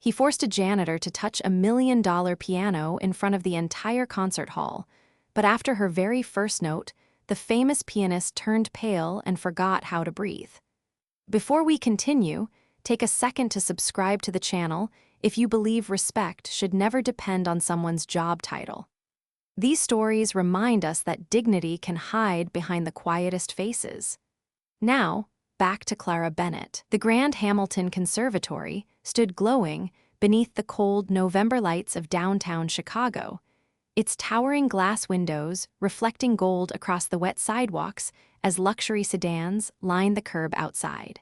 He forced a janitor to touch $1 million piano in front of the entire concert hall, but after her very first note, the famous pianist turned pale and forgot how to breathe. Before we continue, take a second to subscribe to the channel if you believe respect should never depend on someone's job title. These stories remind us that dignity can hide behind the quietest faces. Now, back to Clara Bennett. The Grand Hamilton Conservatory stood glowing beneath the cold November lights of downtown Chicago, its towering glass windows reflecting gold across the wet sidewalks as luxury sedans lined the curb outside.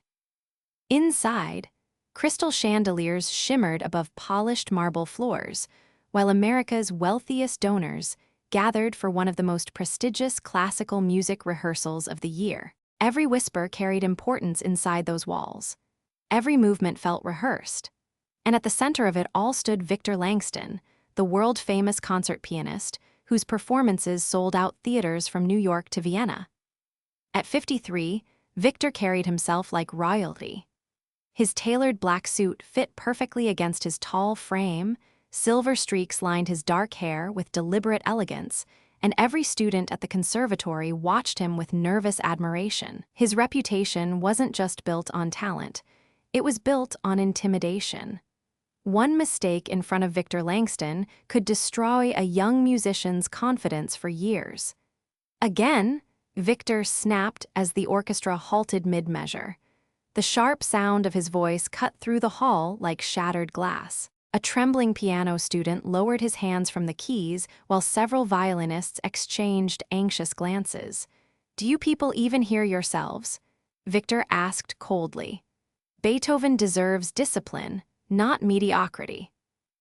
Inside, crystal chandeliers shimmered above polished marble floors, while America's wealthiest donors gathered for one of the most prestigious classical music rehearsals of the year. Every whisper carried importance inside those walls. Every movement felt rehearsed. And at the center of it all stood Victor Langston, the world-famous concert pianist whose performances sold out theaters from New York to Vienna. At 53, Victor carried himself like royalty. His tailored black suit fit perfectly against his tall frame, silver streaks lined his dark hair with deliberate elegance, and every student at the conservatory watched him with nervous admiration. His reputation wasn't just built on talent, it was built on intimidation. One mistake in front of Victor Langston could destroy a young musician's confidence for years. Again, Victor snapped as the orchestra halted mid-measure. The sharp sound of his voice cut through the hall like shattered glass. A trembling piano student lowered his hands from the keys while several violinists exchanged anxious glances. "Do you people even hear yourselves?" Victor asked coldly. "Beethoven deserves discipline, not mediocrity."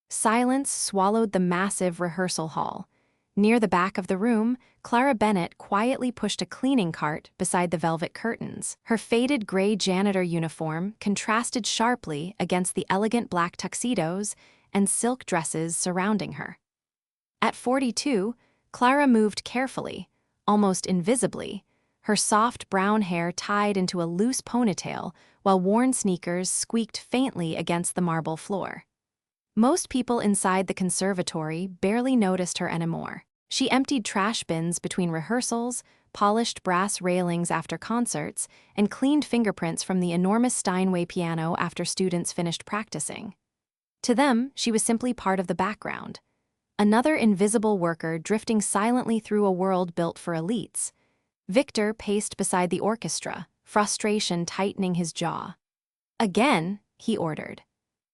Silence swallowed the massive rehearsal hall. Near the back of the room, Clara Bennett quietly pushed a cleaning cart beside the velvet curtains. Her faded gray janitor uniform contrasted sharply against the elegant black tuxedos and silk dresses surrounding her. At 42, Clara moved carefully, almost invisibly, her soft brown hair tied into a loose ponytail while worn sneakers squeaked faintly against the marble floor. Most people inside the conservatory barely noticed her anymore. She emptied trash bins between rehearsals, polished brass railings after concerts, and cleaned fingerprints from the enormous Steinway piano after students finished practicing. To them, she was simply part of the background, another invisible worker drifting silently through a world built for elites. Victor paced beside the orchestra, frustration tightening his jaw. "Again," he ordered.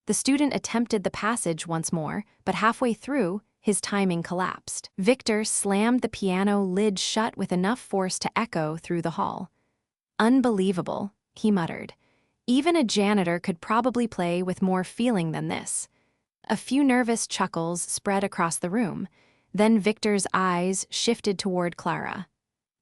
The student attempted the passage once more, but halfway through, his timing collapsed. Victor slammed the piano lid shut with enough force to echo through the hall. "Unbelievable," he muttered. "Even a janitor could probably play with more feeling than this." A few nervous chuckles spread across the room. Then Victor's eyes shifted toward Clara.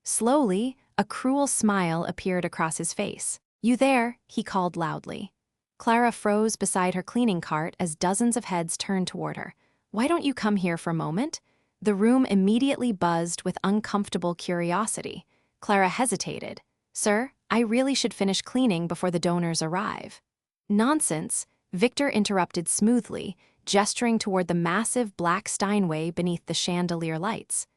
Slowly, a cruel smile appeared across his face. "You there?" he called loudly. Clara froze beside her cleaning cart as dozens of heads turned toward her. "Why don't you come here for a moment?" The room immediately buzzed with uncomfortable curiosity. Clara hesitated. "Sir, I really should finish cleaning before the donors arrive." "Nonsense," Victor interrupted smoothly, gesturing toward the massive black Steinway beneath the chandelier lights.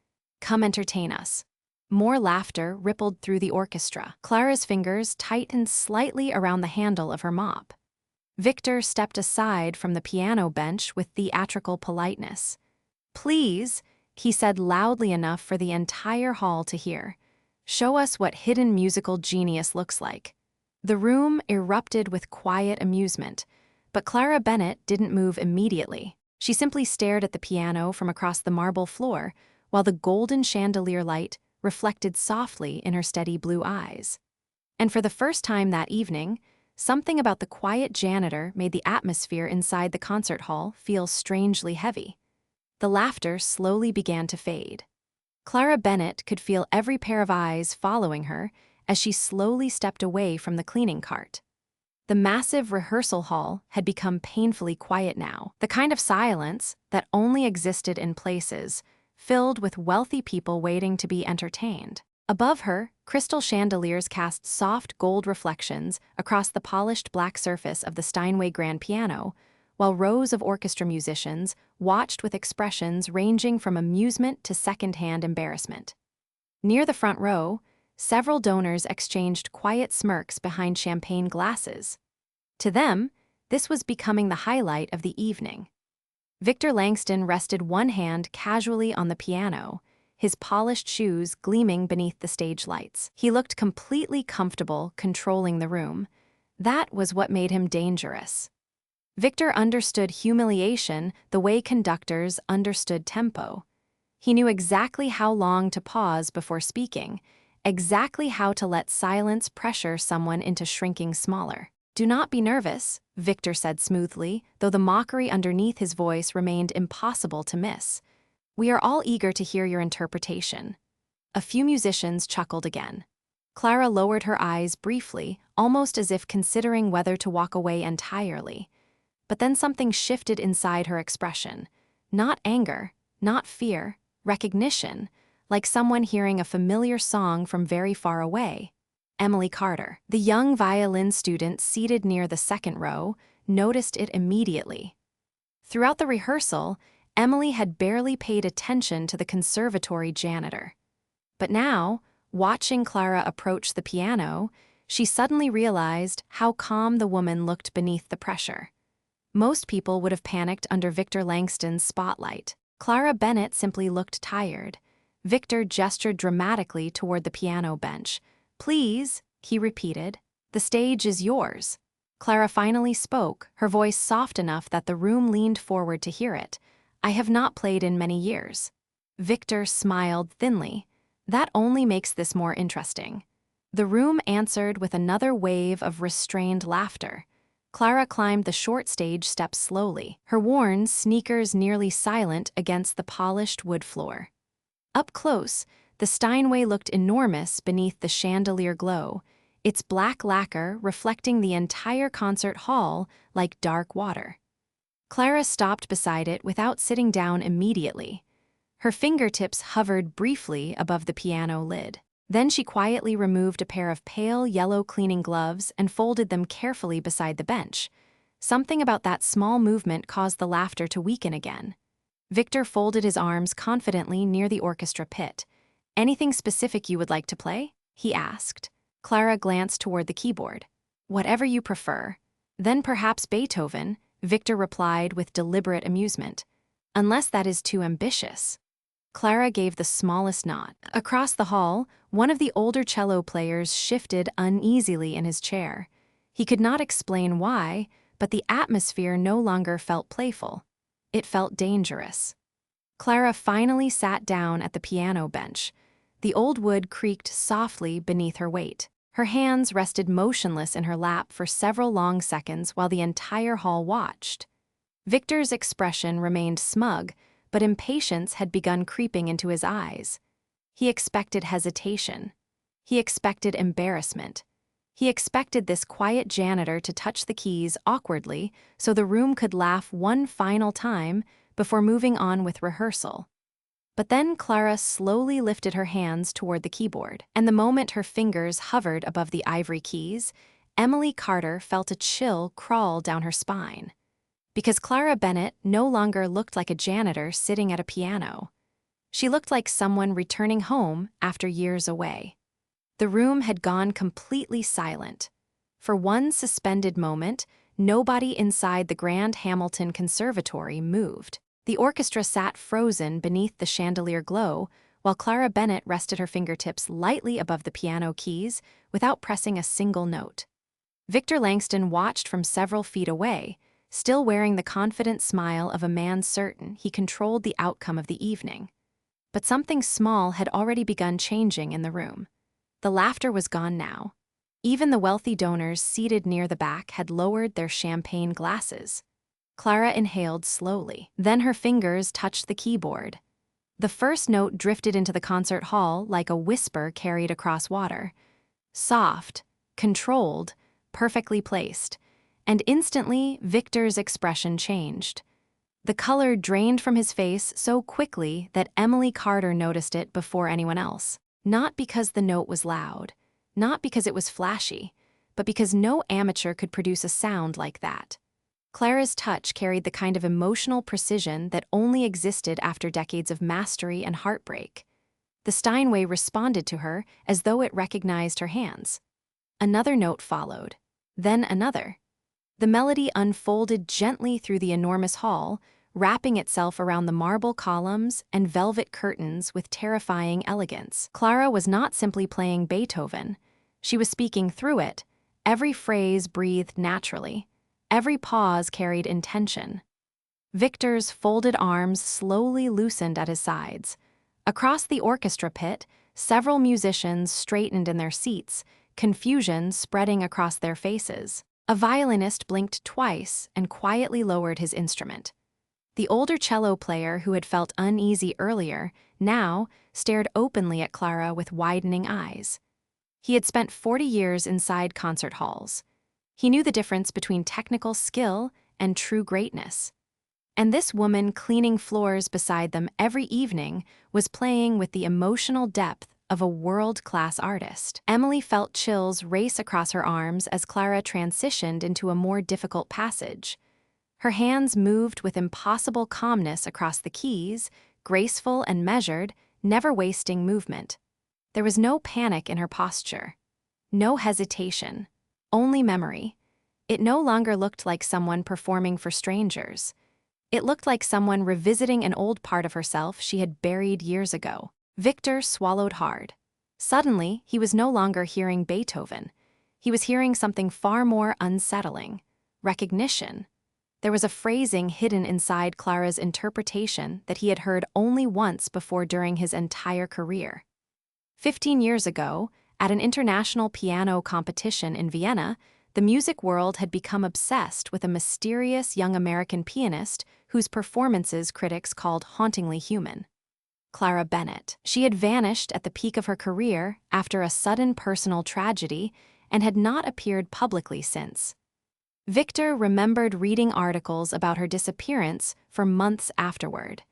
"Come entertain us." More laughter rippled through the orchestra. Clara's fingers tightened slightly around the handle of her mop. Victor stepped aside from the piano bench with theatrical politeness. "Please," he said loudly enough for the entire hall to hear, "show us what hidden musical genius looks like." The room erupted with quiet amusement, but Clara Bennett didn't move immediately. She simply stared at the piano from across the marble floor, while the golden chandelier light reflected softly in her steady blue eyes. And for the first time that evening, something about the quiet janitor made the atmosphere inside the concert hall feel strangely heavy. The laughter slowly began to fade. Clara Bennett could feel every pair of eyes following her as she slowly stepped away from the cleaning cart. The massive rehearsal hall had become painfully quiet now, the kind of silence that only existed in places filled with wealthy people waiting to be entertained. Above her, crystal chandeliers cast soft gold reflections across the polished black surface of the Steinway grand piano, while rows of orchestra musicians watched with expressions ranging from amusement to second-hand embarrassment. Near the front row, several donors exchanged quiet smirks behind champagne glasses. To them, this was becoming the highlight of the evening. Victor Langston rested one hand casually on the piano, his polished shoes gleaming beneath the stage lights. He looked completely comfortable controlling the room. That was what made him dangerous. Victor understood humiliation the way conductors understood tempo. He knew exactly how long to pause before speaking, exactly how to let silence pressure someone into shrinking smaller. "Do not be nervous," Victor said smoothly, though the mockery underneath his voice remained impossible to miss. "We are all eager to hear your interpretation." A few musicians chuckled again. Clara lowered her eyes briefly, almost as if considering whether to walk away entirely. But then something shifted inside her expression. Not anger, not fear, recognition, like someone hearing a familiar song from very far away. Emily Carter, the young violin student seated near the second row, noticed it immediately. Throughout the rehearsal, Emily had barely paid attention to the conservatory janitor. But now, watching Clara approach the piano, she suddenly realized how calm the woman looked beneath the pressure. Most people would have panicked under Victor Langston's spotlight. Clara Bennett simply looked tired. Victor gestured dramatically toward the piano bench. "Please," he repeated, "the stage is yours." Clara finally spoke, her voice soft enough that the room leaned forward to hear it. "I have not played in many years." Victor smiled thinly. "That only makes this more interesting." The room answered with another wave of restrained laughter. Clara climbed the short stage steps slowly, her worn sneakers nearly silent against the polished wood floor. Up close, the Steinway looked enormous beneath the chandelier glow, its black lacquer reflecting the entire concert hall like dark water. Clara stopped beside it without sitting down immediately. Her fingertips hovered briefly above the piano lid. Then she quietly removed a pair of pale yellow cleaning gloves and folded them carefully beside the bench. Something about that small movement caused the laughter to weaken again. Victor folded his arms confidently near the orchestra pit. "Anything specific you would like to play?" he asked. Clara glanced toward the keyboard. "Whatever you prefer." "Then perhaps Beethoven," Victor replied with deliberate amusement. "Unless that is too ambitious." Clara gave the smallest nod. Across the hall, one of the older cello players shifted uneasily in his chair. He could not explain why, but the atmosphere no longer felt playful. It felt dangerous. Clara finally sat down at the piano bench. The old wood creaked softly beneath her weight. Her hands rested motionless in her lap for several long seconds while the entire hall watched. Victor's expression remained smug, but impatience had begun creeping into his eyes. He expected hesitation. He expected embarrassment. He expected this quiet janitor to touch the keys awkwardly so the room could laugh one final time before moving on with rehearsal. But then Clara slowly lifted her hands toward the keyboard, and the moment her fingers hovered above the ivory keys, Emily Carter felt a chill crawl down her spine. Because Clara Bennett no longer looked like a janitor sitting at a piano. She looked like someone returning home after years away. The room had gone completely silent. For one suspended moment, nobody inside the Grand Hamilton Conservatory moved. The orchestra sat frozen beneath the chandelier glow, while Clara Bennett rested her fingertips lightly above the piano keys without pressing a single note. Victor Langston watched from several feet away, still wearing the confident smile of a man certain he controlled the outcome of the evening. But something small had already begun changing in the room. The laughter was gone now. Even the wealthy donors seated near the back had lowered their champagne glasses. Clara inhaled slowly. Then her fingers touched the keyboard. The first note drifted into the concert hall like a whisper carried across water. Soft, controlled, perfectly placed. And instantly, Victor's expression changed. The color drained from his face so quickly that Emily Carter noticed it before anyone else. Not because the note was loud, not because it was flashy, but because no amateur could produce a sound like that. Clara's touch carried the kind of emotional precision that only existed after decades of mastery and heartbreak. The Steinway responded to her as though it recognized her hands. Another note followed, then another. The melody unfolded gently through the enormous hall, wrapping itself around the marble columns and velvet curtains with terrifying elegance. Clara was not simply playing Beethoven. She was speaking through it. Every phrase breathed naturally. Every pause carried intention. Victor's folded arms slowly loosened at his sides. Across the orchestra pit, several musicians straightened in their seats, confusion spreading across their faces. A violinist blinked twice and quietly lowered his instrument. The older cello player, who had felt uneasy earlier, now stared openly at Clara with widening eyes. He had spent 40 years inside concert halls. He knew the difference between technical skill and true greatness. And this woman cleaning floors beside them every evening was playing with the emotional depth of a world-class artist. Emily felt chills race across her arms as Clara transitioned into a more difficult passage. Her hands moved with impossible calmness across the keys, graceful and measured, never wasting movement. There was no panic in her posture. No hesitation. Only memory. It no longer looked like someone performing for strangers. It looked like someone revisiting an old part of herself she had buried years ago. Victor swallowed hard. Suddenly, he was no longer hearing Beethoven. He was hearing something far more unsettling. Recognition. There was a phrasing hidden inside Clara's interpretation that he had heard only once before during his entire career. 15 years ago, at an international piano competition in Vienna, the music world had become obsessed with a mysterious young American pianist whose performances critics called hauntingly human. Clara Bennett. She had vanished at the peak of her career after a sudden personal tragedy and had not appeared publicly since. Victor remembered reading articles about her disappearance for months afterward.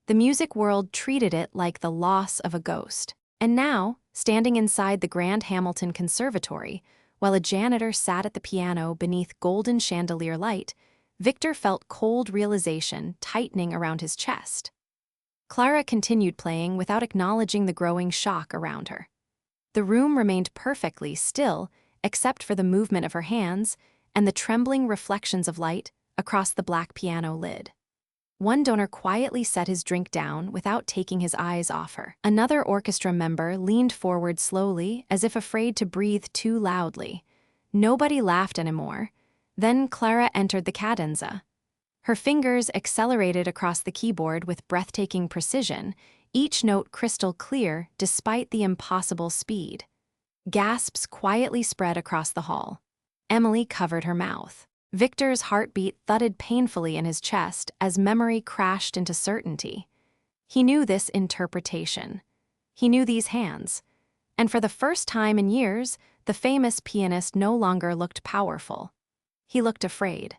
The music world treated it like the loss of a ghost. And now, standing inside the Grand Hamilton Conservatory, while a janitor sat at the piano beneath golden chandelier light, Victor felt cold realization tightening around his chest. Clara continued playing without acknowledging the growing shock around her. The room remained perfectly still, except for the movement of her hands and the trembling reflections of light across the black piano lid. One donor quietly set his drink down without taking his eyes off her. Another orchestra member leaned forward slowly, as if afraid to breathe too loudly. Nobody laughed anymore. Then Clara entered the cadenza. Her fingers accelerated across the keyboard with breathtaking precision, each note crystal clear despite the impossible speed. Gasps quietly spread across the hall. Emily covered her mouth. Victor's heartbeat thudded painfully in his chest as memory crashed into certainty. He knew this interpretation. He knew these hands. And for the first time in years, the famous pianist no longer looked powerful. He looked afraid.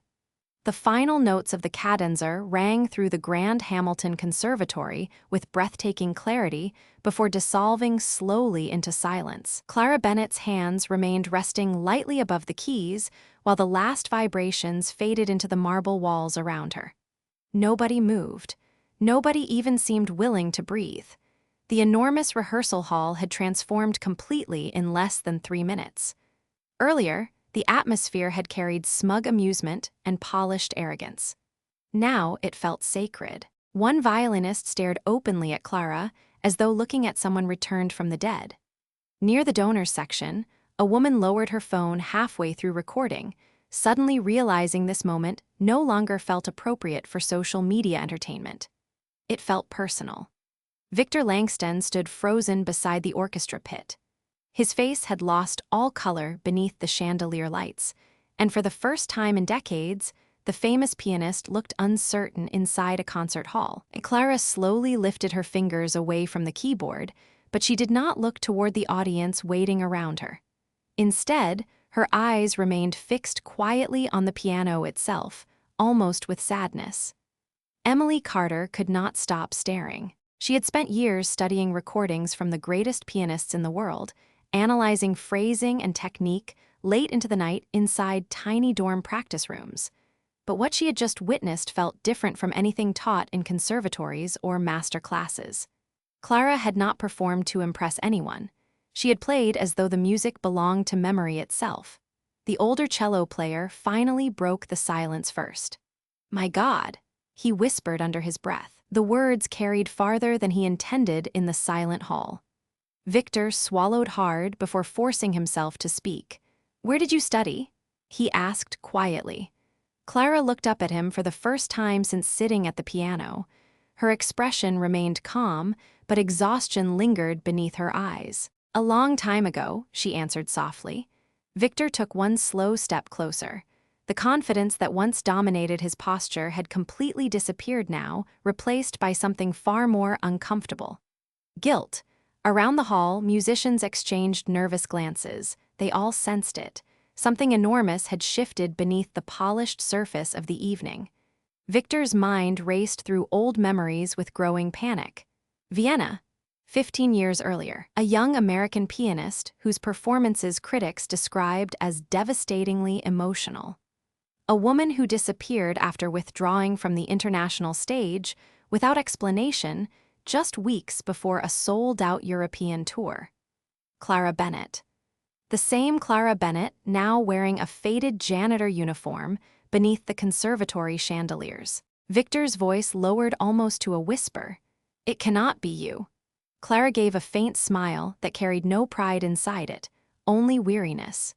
The final notes of the cadenza rang through the Grand Hamilton Conservatory with breathtaking clarity before dissolving slowly into silence. Clara Bennett's hands remained resting lightly above the keys while the last vibrations faded into the marble walls around her. Nobody moved. Nobody even seemed willing to breathe. The enormous rehearsal hall had transformed completely in less than 3 minutes. Earlier, the atmosphere had carried smug amusement and polished arrogance. Now it felt sacred. One violinist stared openly at Clara, as though looking at someone returned from the dead. Near the donors section, a woman lowered her phone halfway through recording, suddenly realizing this moment no longer felt appropriate for social media entertainment. It felt personal. Victor Langston stood frozen beside the orchestra pit. His face had lost all color beneath the chandelier lights, and for the first time in decades, the famous pianist looked uncertain inside a concert hall. Clara slowly lifted her fingers away from the keyboard, but she did not look toward the audience waiting around her. Instead, her eyes remained fixed quietly on the piano itself, almost with sadness. Emily Carter could not stop staring. She had spent years studying recordings from the greatest pianists in the world, analyzing phrasing and technique late into the night inside tiny dorm practice rooms. But what she had just witnessed felt different from anything taught in conservatories or master classes. Clara had not performed to impress anyone. She had played as though the music belonged to memory itself. The older cello player finally broke the silence first. "My God," he whispered under his breath. The words carried farther than he intended in the silent hall. Victor swallowed hard before forcing himself to speak. "Where did you study?" he asked quietly. Clara looked up at him for the first time since sitting at the piano. Her expression remained calm, but exhaustion lingered beneath her eyes. "A long time ago," she answered softly. Victor took one slow step closer. The confidence that once dominated his posture had completely disappeared now, replaced by something far more uncomfortable. Guilt. Around the hall, musicians exchanged nervous glances. They all sensed it. Something enormous had shifted beneath the polished surface of the evening. Victor's mind raced through old memories with growing panic. Vienna, 15 years earlier, a young American pianist whose performances critics described as devastatingly emotional. A woman who disappeared after withdrawing from the international stage without explanation just weeks before a sold-out European tour. Clara Bennett. The same Clara Bennett now wearing a faded janitor uniform beneath the conservatory chandeliers. Victor's voice lowered almost to a whisper. "It cannot be you." Clara gave a faint smile that carried no pride inside it, only weariness.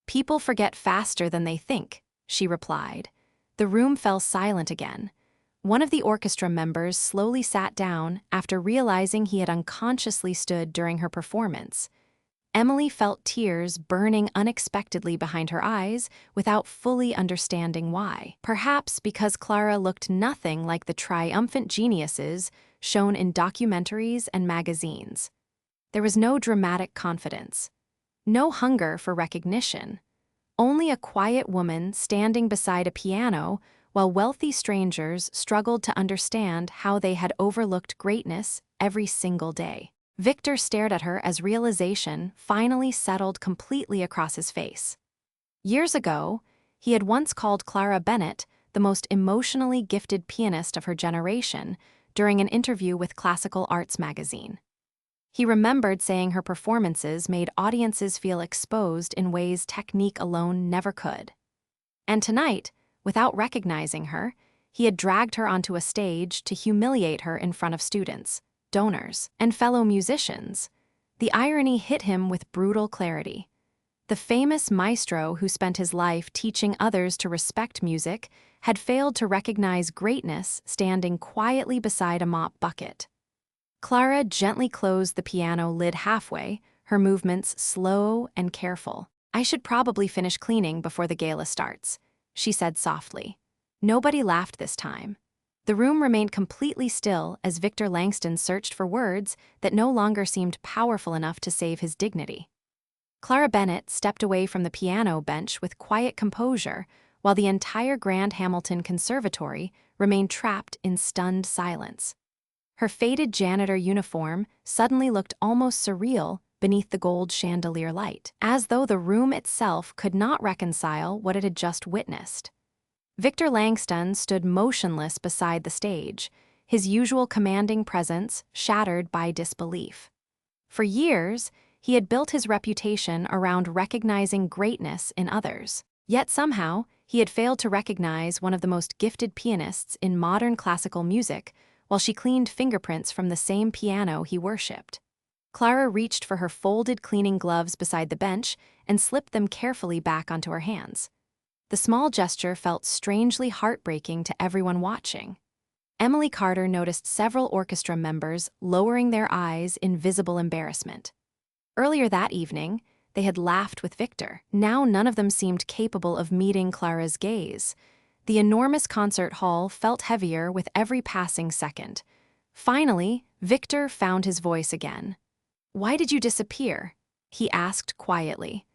"People forget faster than they think," she replied. The room fell silent again. One of the orchestra members slowly sat down after realizing he had unconsciously stood during her performance. Emily felt tears burning unexpectedly behind her eyes without fully understanding why. Perhaps because Clara looked nothing like the triumphant geniuses shown in documentaries and magazines. There was no dramatic confidence, no hunger for recognition, only a quiet woman standing beside a piano while wealthy strangers struggled to understand how they had overlooked greatness every single day. Victor stared at her as realization finally settled completely across his face. Years ago, he had once called Clara Bennett the most emotionally gifted pianist of her generation during an interview with Classical Arts magazine. He remembered saying her performances made audiences feel exposed in ways technique alone never could. And tonight, without recognizing her, he had dragged her onto a stage to humiliate her in front of students, donors, and fellow musicians. The irony hit him with brutal clarity. The famous maestro who spent his life teaching others to respect music had failed to recognize greatness standing quietly beside a mop bucket. Clara gently closed the piano lid halfway, her movements slow and careful. "I should probably finish cleaning before the gala starts," she said softly. Nobody laughed this time. The room remained completely still as Victor Langston searched for words that no longer seemed powerful enough to save his dignity. Clara Bennett stepped away from the piano bench with quiet composure, while the entire Grand Hamilton Conservatory remained trapped in stunned silence. Her faded janitor uniform suddenly looked almost surreal beneath the gold chandelier light, as though the room itself could not reconcile what it had just witnessed. Victor Langston stood motionless beside the stage, his usual commanding presence shattered by disbelief. For years, he had built his reputation around recognizing greatness in others. Yet somehow, he had failed to recognize one of the most gifted pianists in modern classical music while she cleaned fingerprints from the same piano he worshipped. Clara reached for her folded cleaning gloves beside the bench and slipped them carefully back onto her hands. The small gesture felt strangely heartbreaking to everyone watching. Emily Carter noticed several orchestra members lowering their eyes in visible embarrassment. Earlier that evening, they had laughed with Victor. Now none of them seemed capable of meeting Clara's gaze. The enormous concert hall felt heavier with every passing second. Finally, Victor found his voice again. "Why did you disappear?" he asked quietly.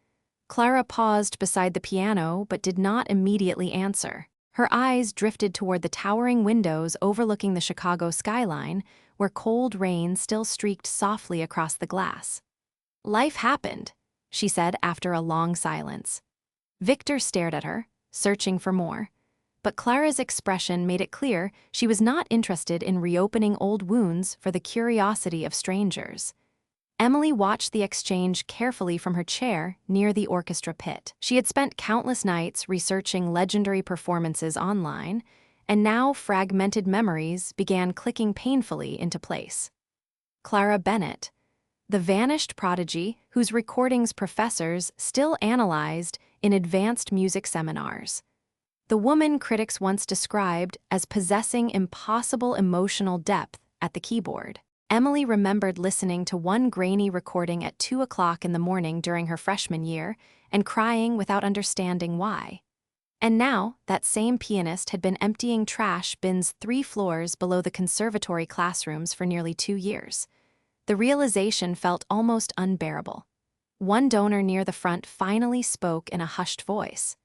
Clara paused beside the piano but did not immediately answer. Her eyes drifted toward the towering windows overlooking the Chicago skyline, where cold rain still streaked softly across the glass. "Life happened," she said after a long silence. Victor stared at her, searching for more. but Clara's expression made it clear she was not interested in reopening old wounds for the curiosity of strangers. Emily watched the exchange carefully from her chair near the orchestra pit. She had spent countless nights researching legendary performances online, and now fragmented memories began clicking painfully into place. Clara Bennett, the vanished prodigy whose recordings professors still analyzed in advanced music seminars. The woman critics once described as possessing impossible emotional depth at the keyboard. Emily remembered listening to one grainy recording at 2 o'clock in the morning during her freshman year and crying without understanding why. And now, that same pianist had been emptying trash bins 3 floors below the conservatory classrooms for nearly 2 years. The realization felt almost unbearable. One donor near the front finally spoke in a hushed voice.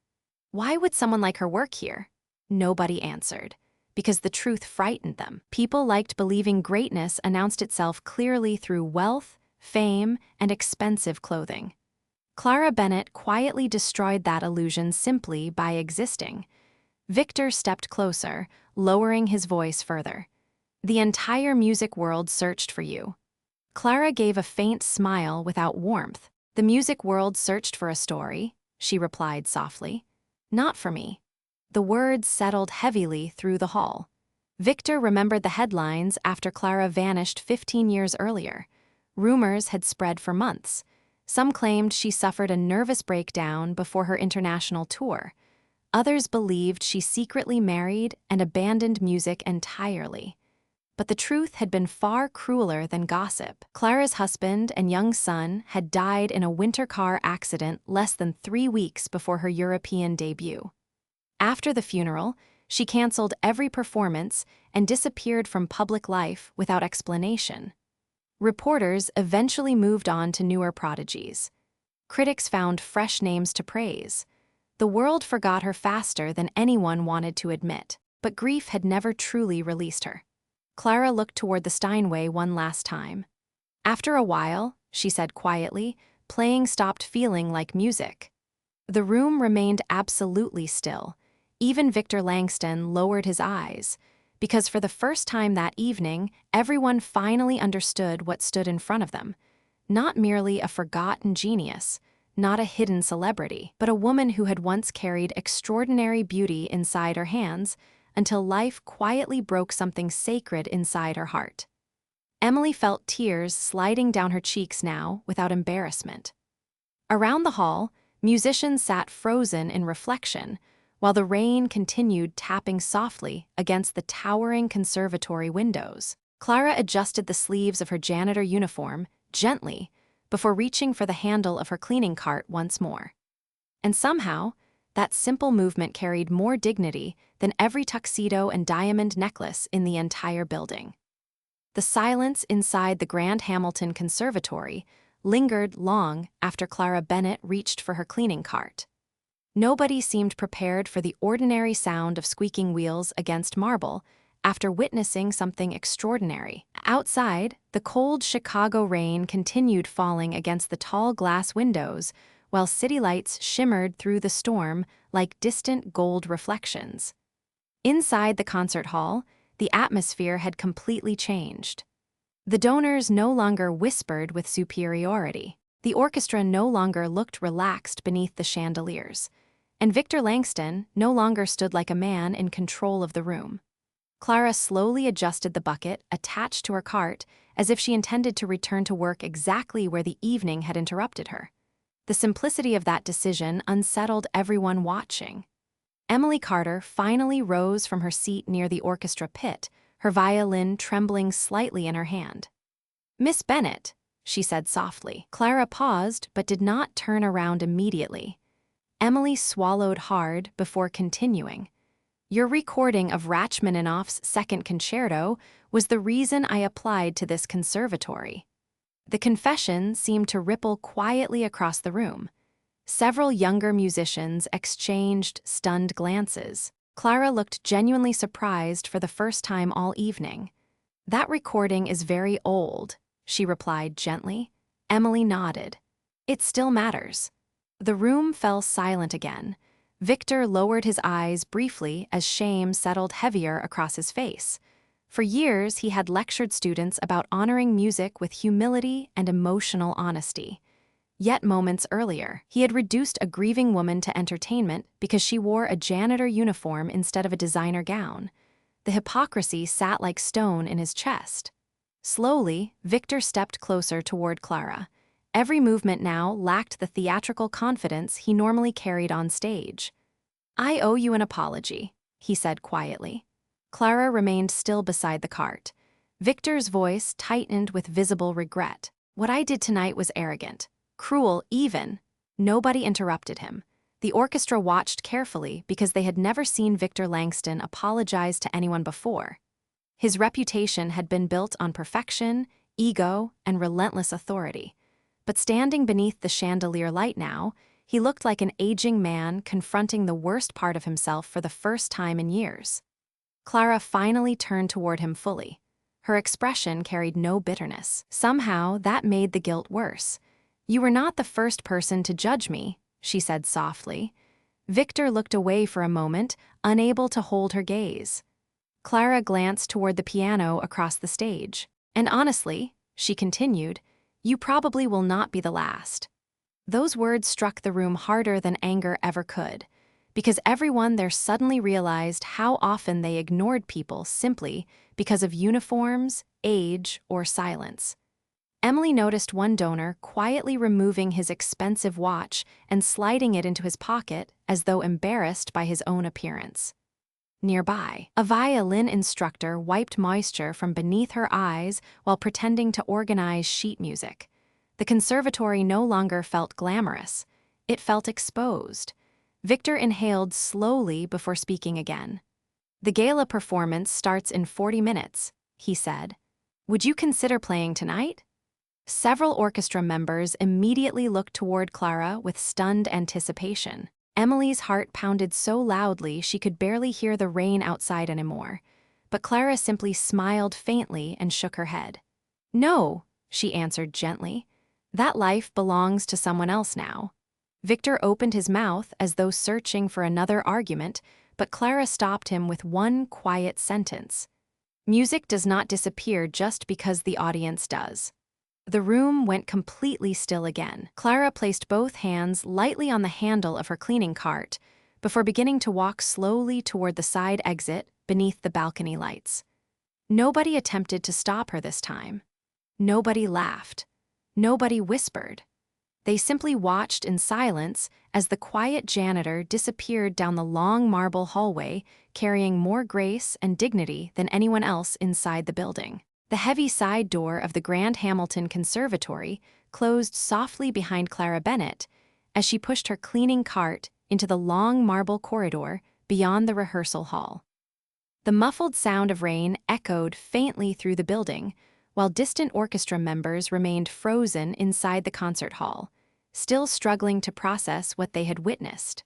Why would someone like her work here? Nobody answered, because the truth frightened them. People liked believing greatness announced itself clearly through wealth, fame, and expensive clothing. Clara Bennett quietly destroyed that illusion simply by existing. Victor stepped closer, lowering his voice further. The entire music world searched for you. Clara gave a faint smile without warmth. The music world searched for a story, she replied softly. Not for me. The words settled heavily through the hall. Victor remembered the headlines after Clara vanished 15 years earlier. Rumors had spread for months. Some claimed she suffered a nervous breakdown before her international tour. Others believed she secretly married and abandoned music entirely. But the truth had been far crueler than gossip. Clara's husband and young son had died in a winter car accident less than 3 weeks before her European debut. After the funeral, she canceled every performance and disappeared from public life without explanation. Reporters eventually moved on to newer prodigies. Critics found fresh names to praise. The world forgot her faster than anyone wanted to admit, but grief had never truly released her. Clara looked toward the Steinway one last time. After a while, she said quietly, playing stopped feeling like music. The room remained absolutely still. Even Victor Langston lowered his eyes, because for the first time that evening, everyone finally understood what stood in front of them. Not merely a forgotten genius, not a hidden celebrity, but a woman who had once carried extraordinary beauty inside her hands until life quietly broke something sacred inside her heart. Emily felt tears sliding down her cheeks now without embarrassment. Around the hall, musicians sat frozen in reflection, while the rain continued tapping softly against the towering conservatory windows. Clara adjusted the sleeves of her janitor uniform gently before reaching for the handle of her cleaning cart once more. And somehow, that simple movement carried more dignity than every tuxedo and diamond necklace in the entire building. The silence inside the Grand Hamilton Conservatory lingered long after Clara Bennett reached for her cleaning cart. Nobody seemed prepared for the ordinary sound of squeaking wheels against marble after witnessing something extraordinary. Outside, the cold Chicago rain continued falling against the tall glass windows, while city lights shimmered through the storm like distant gold reflections. Inside the concert hall, the atmosphere had completely changed. The donors no longer whispered with superiority. The orchestra no longer looked relaxed beneath the chandeliers, and Victor Langston no longer stood like a man in control of the room. Clara slowly adjusted the bucket attached to her cart as if she intended to return to work exactly where the evening had interrupted her. The simplicity of that decision unsettled everyone watching. Emily Carter finally rose from her seat near the orchestra pit, her violin trembling slightly in her hand. "Miss Bennett," she said softly. Clara paused but did not turn around immediately. Emily swallowed hard before continuing. "Your recording of Rachmaninoff's Second Concerto was the reason I applied to this conservatory." The confession seemed to ripple quietly across the room. Several younger musicians exchanged stunned glances. Clara looked genuinely surprised for the first time all evening. "That recording is very old," she replied gently. Emily nodded. "It still matters." The room fell silent again. Victor lowered his eyes briefly as shame settled heavier across his face. For years, he had lectured students about honoring music with humility and emotional honesty. Yet moments earlier, he had reduced a grieving woman to entertainment because she wore a janitor uniform instead of a designer gown. The hypocrisy sat like stone in his chest. Slowly, Victor stepped closer toward Clara. Every movement now lacked the theatrical confidence he normally carried on stage. "I owe you an apology," he said quietly. Clara remained still beside the cart. Victor's voice tightened with visible regret. "What I did tonight was arrogant. Cruel, even." Nobody interrupted him. The orchestra watched carefully because they had never seen Victor Langston apologize to anyone before. His reputation had been built on perfection, ego, and relentless authority. But standing beneath the chandelier light now, he looked like an aging man confronting the worst part of himself for the first time in years. Clara finally turned toward him fully. Her expression carried no bitterness. Somehow, that made the guilt worse. "You were not the first person to judge me," she said softly. Victor looked away for a moment, unable to hold her gaze. Clara glanced toward the piano across the stage. "And honestly," she continued, "you probably will not be the last." Those words struck the room harder than anger ever could, because everyone there suddenly realized how often they ignored people simply because of uniforms, age, or silence. Emily noticed one donor quietly removing his expensive watch and sliding it into his pocket as though embarrassed by his own appearance. Nearby, a violin instructor wiped moisture from beneath her eyes while pretending to organize sheet music. The conservatory no longer felt glamorous. It felt exposed. Victor inhaled slowly before speaking again. "The gala performance starts in 40 minutes, he said. "Would you consider playing tonight?" Several orchestra members immediately looked toward Clara with stunned anticipation. Emily's heart pounded so loudly she could barely hear the rain outside anymore. But Clara simply smiled faintly and shook her head. "No," she answered gently. "That life belongs to someone else now." Victor opened his mouth as though searching for another argument, but Clara stopped him with one quiet sentence. "Music does not disappear just because the audience does." The room went completely still again. Clara placed both hands lightly on the handle of her cleaning cart before beginning to walk slowly toward the side exit beneath the balcony lights. Nobody attempted to stop her this time. Nobody laughed. Nobody whispered. They simply watched in silence as the quiet janitor disappeared down the long marble hallway, carrying more grace and dignity than anyone else inside the building. The heavy side door of the Grand Hamilton Conservatory closed softly behind Clara Bennett as she pushed her cleaning cart into the long marble corridor beyond the rehearsal hall. The muffled sound of rain echoed faintly through the building, while distant orchestra members remained frozen inside the concert hall, still struggling to process what they had witnessed.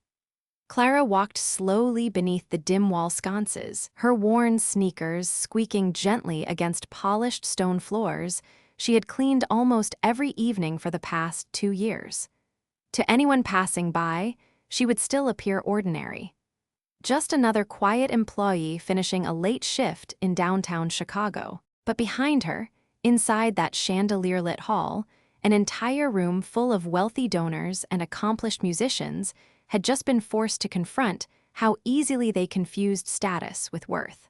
Clara walked slowly beneath the dim wall sconces, her worn sneakers squeaking gently against polished stone floors she had cleaned almost every evening for the past 2 years. To anyone passing by, she would still appear ordinary. Just another quiet employee finishing a late shift in downtown Chicago. But behind her, inside that chandelier-lit hall, an entire room full of wealthy donors and accomplished musicians had just been forced to confront how easily they confused status with worth.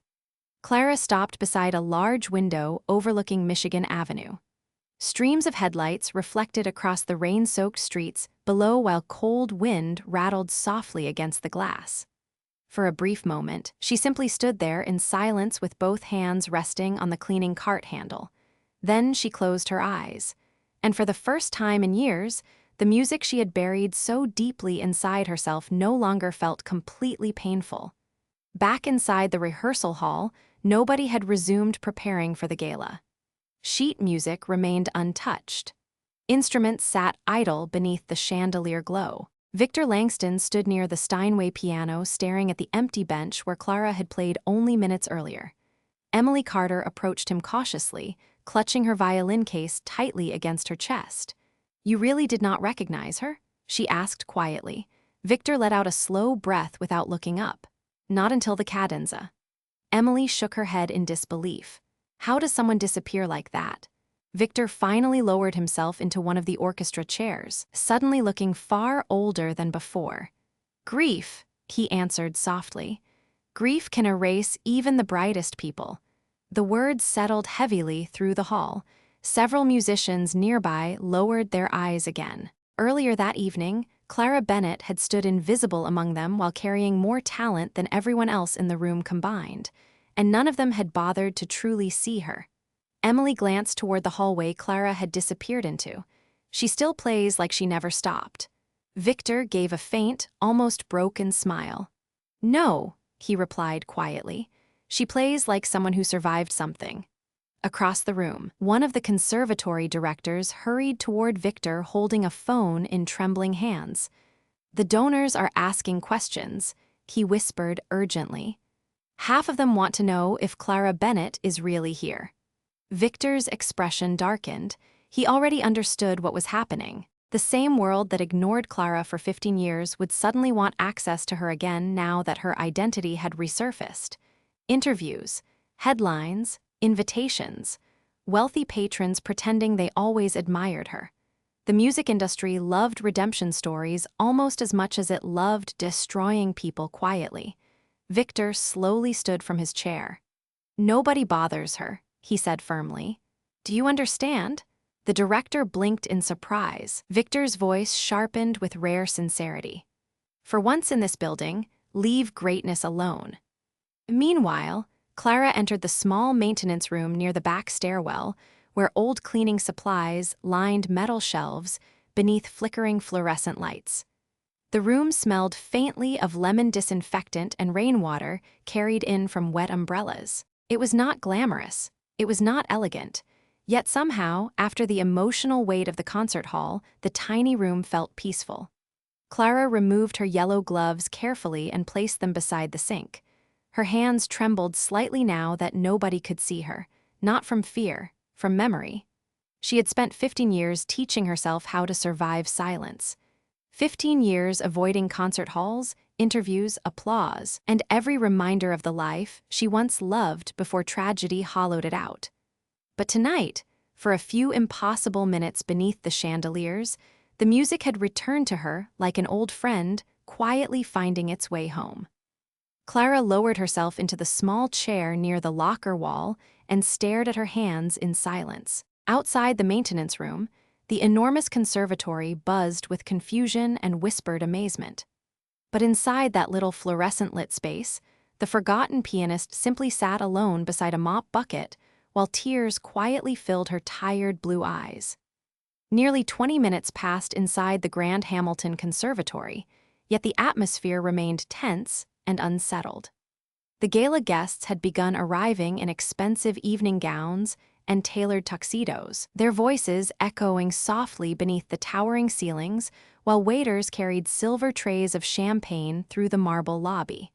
Clara stopped beside a large window overlooking Michigan Avenue. Streams of headlights reflected across the rain-soaked streets below while cold wind rattled softly against the glass. For a brief moment, she simply stood there in silence with both hands resting on the cleaning cart handle. Then she closed her eyes. And for the first time in years, the music she had buried so deeply inside herself no longer felt completely painful. Back inside the rehearsal hall, nobody had resumed preparing for the gala. Sheet music remained untouched. Instruments sat idle beneath the chandelier glow. Victor Langston stood near the Steinway piano staring at the empty bench where Clara had played only minutes earlier. Emily Carter approached him cautiously, clutching her violin case tightly against her chest. "You really did not recognize her?" she asked quietly. Victor let out a slow breath without looking up. Not until the cadenza. Emily shook her head in disbelief. How does someone disappear like that? Victor finally lowered himself into one of the orchestra chairs, suddenly looking far older than before. Grief, he answered softly. Grief can erase even the brightest people. The words settled heavily through the hall. Several musicians nearby lowered their eyes again. Earlier that evening, Clara Bennett had stood invisible among them while carrying more talent than everyone else in the room combined, and none of them had bothered to truly see her. Emily glanced toward the hallway Clara had disappeared into. She still plays like she never stopped. Victor gave a faint, almost broken smile. No, he replied quietly. She plays like someone who survived something. Across the room, one of the conservatory directors hurried toward Victor holding a phone in trembling hands. The donors are asking questions, he whispered urgently. Half of them want to know if Clara Bennett is really here. Victor's expression darkened. He already understood what was happening. The same world that ignored Clara for 15 years would suddenly want access to her again now that her identity had resurfaced. Interviews, headlines, invitations, wealthy patrons pretending they always admired her. The music industry loved redemption stories almost as much as it loved destroying people quietly. Victor slowly stood from his chair. Nobody bothers her, he said firmly. Do you understand? The director blinked in surprise. Victor's voice sharpened with rare sincerity. For once in this building, leave greatness alone. Meanwhile, Clara entered the small maintenance room near the back stairwell, where old cleaning supplies lined metal shelves beneath flickering fluorescent lights. The room smelled faintly of lemon disinfectant and rainwater carried in from wet umbrellas. It was not glamorous. It was not elegant. Yet somehow, after the emotional weight of the concert hall, the tiny room felt peaceful. Clara removed her yellow gloves carefully and placed them beside the sink. Her hands trembled slightly now that nobody could see her, not from fear, from memory. She had spent 15 years teaching herself how to survive silence. 15 years avoiding concert halls, interviews, applause, and every reminder of the life she once loved before tragedy hollowed it out. But tonight, for a few impossible minutes beneath the chandeliers, the music had returned to her like an old friend quietly finding its way home. Clara lowered herself into the small chair near the locker wall and stared at her hands in silence. Outside the maintenance room, the enormous conservatory buzzed with confusion and whispered amazement. But inside that little fluorescent-lit space, the forgotten pianist simply sat alone beside a mop bucket while tears quietly filled her tired blue eyes. Nearly 20 minutes passed inside the Grand Hamilton Conservatory, yet the atmosphere remained tense and unsettled. The gala guests had begun arriving in expensive evening gowns and tailored tuxedos, their voices echoing softly beneath the towering ceilings while waiters carried silver trays of champagne through the marble lobby.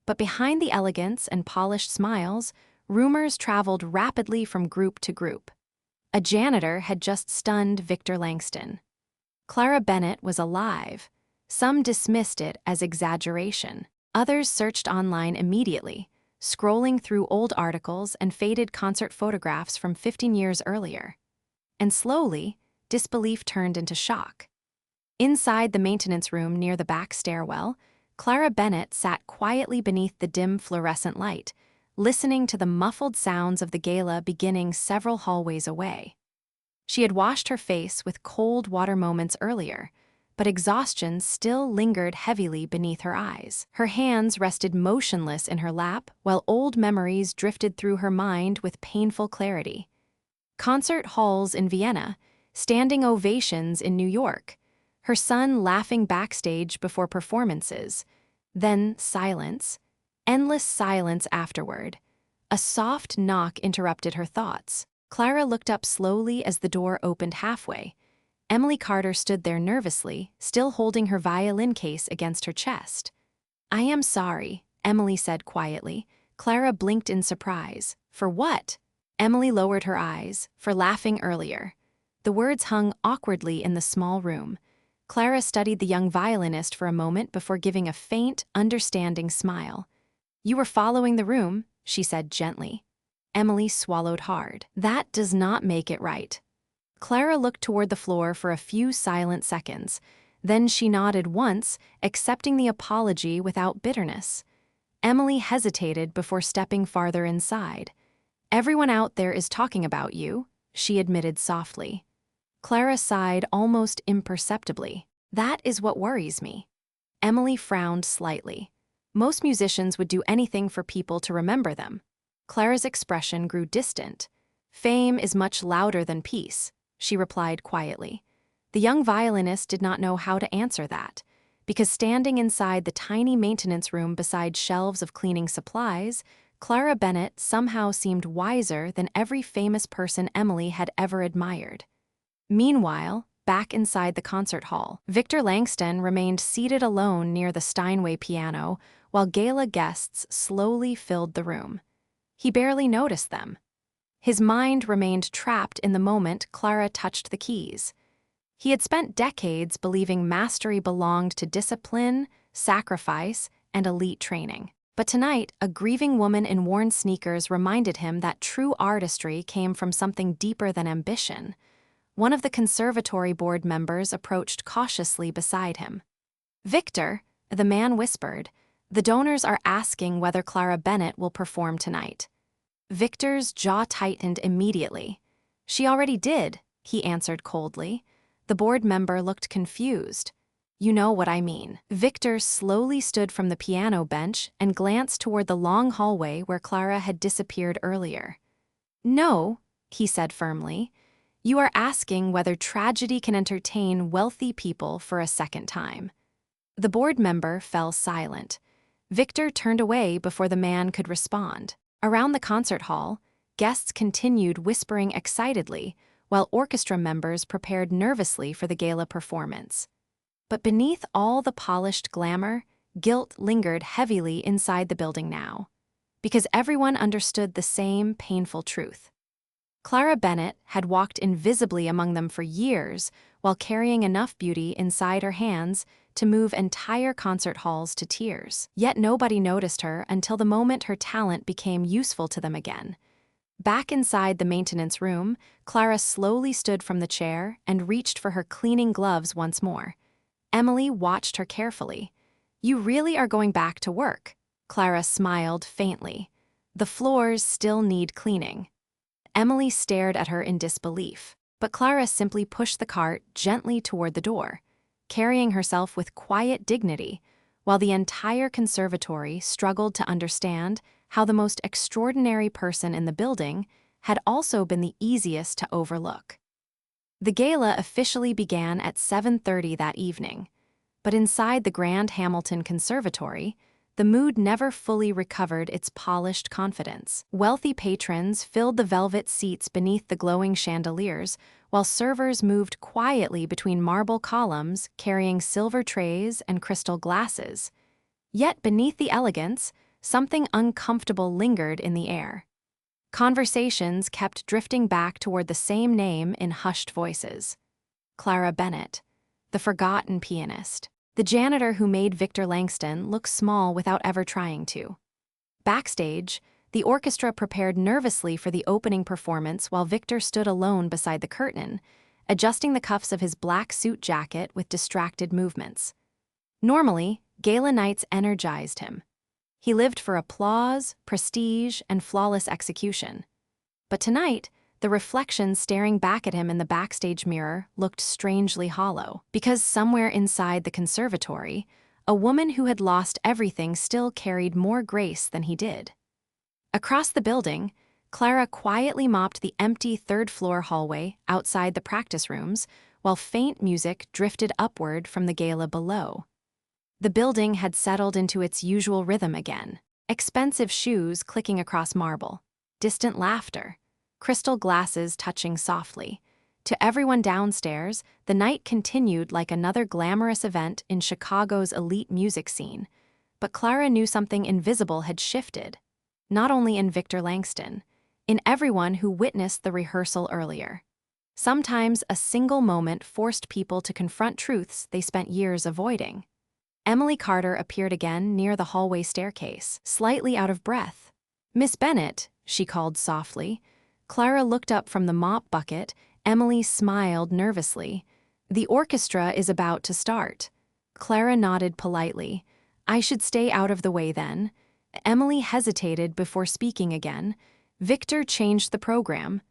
But behind the elegance and polished smiles, rumors traveled rapidly from group to group. A janitor had just stunned Victor Langston. Clara Bennett was alive. Some dismissed it as exaggeration. Others searched online immediately, scrolling through old articles and faded concert photographs from 15 years earlier. And slowly, disbelief turned into shock. Inside the maintenance room near the back stairwell, Clara Bennett sat quietly beneath the dim fluorescent light, listening to the muffled sounds of the gala beginning several hallways away. She had washed her face with cold water moments earlier, but exhaustion still lingered heavily beneath her eyes. Her hands rested motionless in her lap, while old memories drifted through her mind with painful clarity. Concert halls in Vienna, standing ovations in New York, her son laughing backstage before performances, then silence, endless silence afterward. A soft knock interrupted her thoughts. Clara looked up slowly as the door opened halfway. Emily Carter stood there nervously, still holding her violin case against her chest. "I am sorry," Emily said quietly. Clara blinked in surprise. "For what?" Emily lowered her eyes. "For laughing earlier." The words hung awkwardly in the small room. Clara studied the young violinist for a moment before giving a faint, understanding smile. "You were following the room," she said gently. Emily swallowed hard. "That does not make it right." Clara looked toward the floor for a few silent seconds. Then she nodded once, accepting the apology without bitterness. Emily hesitated before stepping farther inside. "Everyone out there is talking about you," she admitted softly. Clara sighed almost imperceptibly. "That is what worries me." Emily frowned slightly. Most musicians would do anything for people to remember them. Clara's expression grew distant. "Fame is much louder than peace," she replied quietly. The young violinist did not know how to answer that, because standing inside the tiny maintenance room beside shelves of cleaning supplies, Clara Bennett somehow seemed wiser than every famous person Emily had ever admired. Meanwhile, back inside the concert hall, Victor Langston remained seated alone near the Steinway piano while gala guests slowly filled the room. He barely noticed them. His mind remained trapped in the moment Clara touched the keys. He had spent decades believing mastery belonged to discipline, sacrifice, and elite training. But tonight, a grieving woman in worn sneakers reminded him that true artistry came from something deeper than ambition. One of the conservatory board members approached cautiously beside him. "Victor," the man whispered, "the donors are asking whether Clara Bennett will perform tonight." Victor's jaw tightened immediately. "She already did," he answered coldly. The board member looked confused. "You know what I mean." Victor slowly stood from the piano bench and glanced toward the long hallway where Clara had disappeared earlier. "No," he said firmly. "You are asking whether tragedy can entertain wealthy people for a second time." The board member fell silent. Victor turned away before the man could respond. Around the concert hall, guests continued whispering excitedly, while orchestra members prepared nervously for the gala performance. But beneath all the polished glamour, guilt lingered heavily inside the building now, because everyone understood the same painful truth. Clara Bennett had walked invisibly among them for years while carrying enough beauty inside her hands to move entire concert halls to tears. Yet nobody noticed her until the moment her talent became useful to them again. Back inside the maintenance room, Clara slowly stood from the chair and reached for her cleaning gloves once more. Emily watched her carefully. "You really are going back to work?" Clara smiled faintly. "The floors still need cleaning." Emily stared at her in disbelief, but Clara simply pushed the cart gently toward the door, carrying herself with quiet dignity, while the entire conservatory struggled to understand how the most extraordinary person in the building had also been the easiest to overlook. The gala officially began at 7:30 that evening, but inside the Grand Hamilton Conservatory, the mood never fully recovered its polished confidence. Wealthy patrons filled the velvet seats beneath the glowing chandeliers, while servers moved quietly between marble columns carrying silver trays and crystal glasses. Yet beneath the elegance, something uncomfortable lingered in the air. Conversations kept drifting back toward the same name in hushed voices. Clara Bennett, the forgotten pianist. The janitor who made Victor Langston look small without ever trying to. Backstage, the orchestra prepared nervously for the opening performance while Victor stood alone beside the curtain, adjusting the cuffs of his black suit jacket with distracted movements. Normally, gala nights energized him. He lived for applause, prestige, and flawless execution. But tonight, the reflection staring back at him in the backstage mirror looked strangely hollow, because somewhere inside the conservatory, a woman who had lost everything still carried more grace than he did. Across the building, Clara quietly mopped the empty third-floor hallway outside the practice rooms, while faint music drifted upward from the gala below. The building had settled into its usual rhythm again, expensive shoes clicking across marble, distant laughter, crystal glasses touching softly. To everyone downstairs, the night continued like another glamorous event in Chicago's elite music scene. But Clara knew something invisible had shifted, not only in Victor Langston, in everyone who witnessed the rehearsal earlier. Sometimes a single moment forced people to confront truths they spent years avoiding. Emily Carter appeared again near the hallway staircase, slightly out of breath. "Miss Bennet," she called softly. Clara looked up from the mop bucket. Emily smiled nervously. "The orchestra is about to start." Clara nodded politely. "I should stay out of the way then." Emily hesitated before speaking again. "Victor changed the program."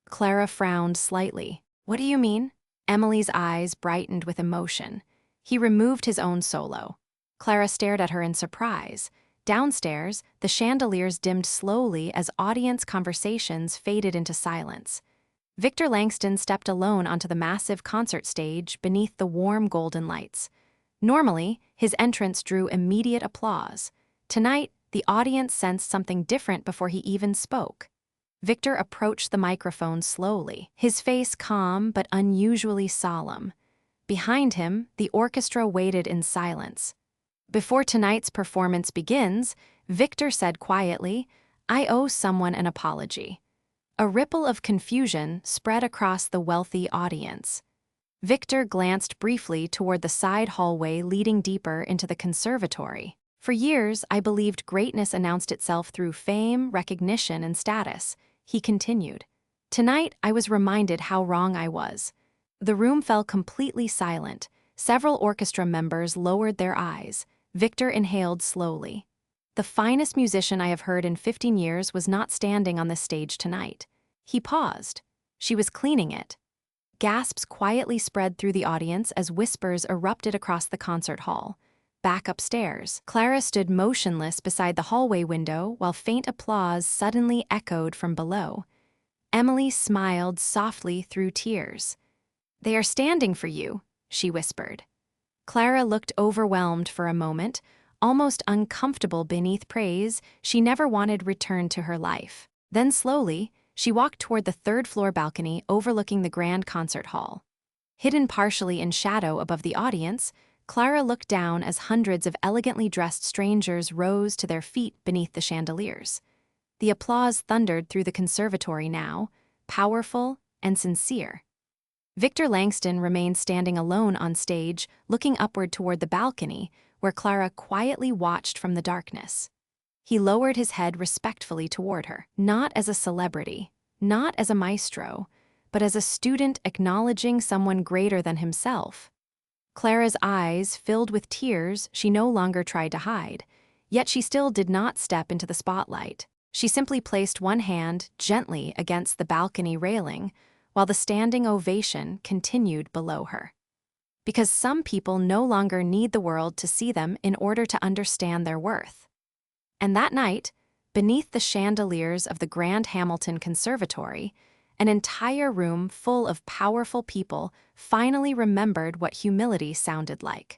Clara frowned slightly. "What do you mean?" Emily's eyes brightened with emotion. "He removed his own solo." Clara stared at her in surprise. Downstairs, the chandeliers dimmed slowly as audience conversations faded into silence. Victor Langston stepped alone onto the massive concert stage beneath the warm golden lights. Normally, his entrance drew immediate applause. Tonight, the audience sensed something different before he even spoke. Victor approached the microphone slowly, his face calm but unusually solemn. Behind him, the orchestra waited in silence. "Before tonight's performance begins," Victor said quietly, "I owe someone an apology." A ripple of confusion spread across the wealthy audience. Victor glanced briefly toward the side hallway leading deeper into the conservatory. "For years, I believed greatness announced itself through fame, recognition, and status," he continued. "Tonight, I was reminded how wrong I was." The room fell completely silent. Several orchestra members lowered their eyes. Victor inhaled slowly. "The finest musician I have heard in 15 years was not standing on this stage tonight." He paused. "She was cleaning it." Gasps quietly spread through the audience as whispers erupted across the concert hall. Back upstairs, Clara stood motionless beside the hallway window while faint applause suddenly echoed from below. Emily smiled softly through tears. "They are standing for you," she whispered. Clara looked overwhelmed for a moment, almost uncomfortable beneath praise she never wanted returned to her life. Then slowly, she walked toward the third-floor balcony overlooking the grand concert hall. Hidden partially in shadow above the audience, Clara looked down as hundreds of elegantly dressed strangers rose to their feet beneath the chandeliers. The applause thundered through the conservatory now, powerful and sincere. Victor Langston remained standing alone on stage, looking upward toward the balcony, where Clara quietly watched from the darkness. He lowered his head respectfully toward her, not as a celebrity, not as a maestro, but as a student acknowledging someone greater than himself. Clara's eyes filled with tears she no longer tried to hide, yet she still did not step into the spotlight. She simply placed one hand gently against the balcony railing, while the standing ovation continued below her. Because some people no longer need the world to see them in order to understand their worth. And that night, beneath the chandeliers of the Grand Hamilton Conservatory, an entire room full of powerful people finally remembered what humility sounded like.